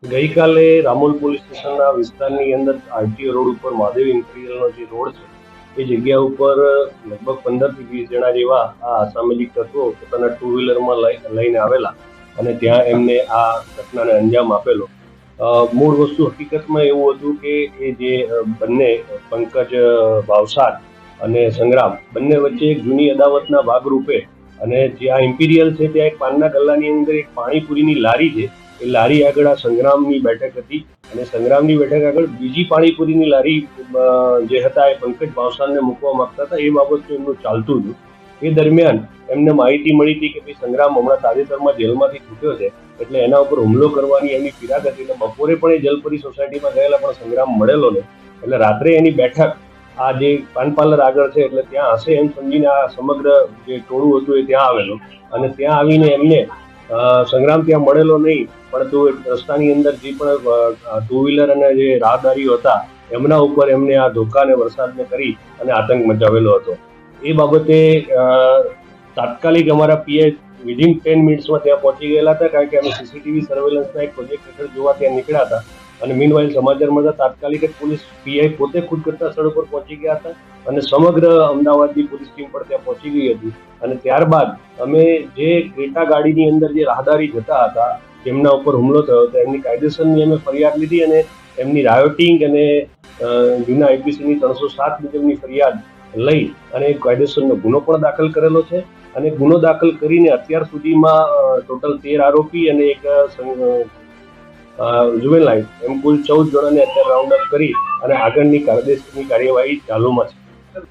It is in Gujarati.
ગઈકાલે રામોલ પોલીસ સ્ટેશનના વિસ્તારની અંદર આરટીઓ રોડ ઉપર મહાદેવ ઇમ્પિરિયલનો જે રોડ છે એ જગ્યા ઉપર લગભગ 15 થી 20 જણા જેવા આ અસામાજિક તત્વો પોતાના ટુ વ્હીલરમાં લઈને આવેલા અને ત્યાં એમને આ ઘટનાને અંજામ આપેલો. મૂળ વસ્તુ હકીકતમાં એવું હતું કે એ જે બંને પંકજ ભાવસાર અને સંગ્રામ બંને વચ્ચે એક જૂની અદાવતના ભાગરૂપે અને જે આ ઇમ્પિરિયલ છે ત્યાં એક પાનના ગલ્લાની અંદર એક પાણીપુરીની લારી છે. એ લારી આગળ આ સંગ્રામની બેઠક હતી અને સંગ્રામની બેઠક આગળ બીજી પાણીપુરીની લારી જે હતા એ પંકજ ભાવસારને મૂકવા માંગતા હતા. એ બાબતનું એમનું ચાલતું હતું. એ દરમિયાન એમને માહિતી મળી હતી કે ભાઈ સંગ્રામ હમણાં તાજેતરમાં જેલમાંથી છૂટ્યો છે એટલે એના ઉપર હુમલો કરવાની એમની ફિરાક હતી. એટલે બપોરે પણ એ જલપરી સોસાયટીમાં ગયેલા પણ સંગ્રામ મળેલો નહીં. એટલે રાત્રે એની બેઠક આ જે પાન પાર્લર આગળ છે એટલે ત્યાં હશે એમ સમજીને આ સમગ્ર જે ટોળું હતું એ ત્યાં આવેલું અને ત્યાં આવીને એમને સંગ્રામ ત્યાં મળેલો નહીં, પરંતુ રસ્તાની અંદર જે પણ ટુ વ્હીલર અને જે રાહદારીઓ હતા એમના ઉપર એમને આ ધોકા અને વરસાદને કરી અને આતંક મચાવેલો હતો. એ બાબતે તાત્કાલિક અમારા પીઆઈ વિધિન 10 મિનિટ્સમાં ત્યાં પહોંચી ગયેલા હતા, કારણ કે અમે સીસીટીવી સર્વેલન્સના એક પ્રોજેક્ટ હેઠળ જોવા ત્યાં નીકળ્યા હતા અને મીનવાઇલ સમાચાર મળતા તાત્કાલિક પોલીસ પીઆઈ પોતે ખુદ ઘટના સ્થળ ઉપર પહોંચી ગયા હતા અને સમગ્ર અમદાવાદની પોલીસ ટીમ પણ ત્યાં પહોંચી ગઈ હતી. અને ત્યારબાદ અમે જે ક્રેટા ગાડીની અંદર જે રાહદારી જતા હતા જેમના ઉપર હુમલો થયો હતો એમની કાયદેસરની અમે ફરિયાદ લીધી અને એમની રાયોટિંગ અને જૂના આઈપીસીની 307 મુજબની ફરિયાદ લઈ અને કાયદેસરનો ગુનો પણ દાખલ કરેલો છે. અને ગુનો દાખલ કરીને અત્યાર સુધીમાં ટોટલ 13 આરોપી અને એક જુવેનાઇલ એમ કુલ 14 જણાને અત્યારે રાઉન્ડ અપ કરી અને આગળની કાયદેસરની કાર્યવાહી ચાલુમાં છે.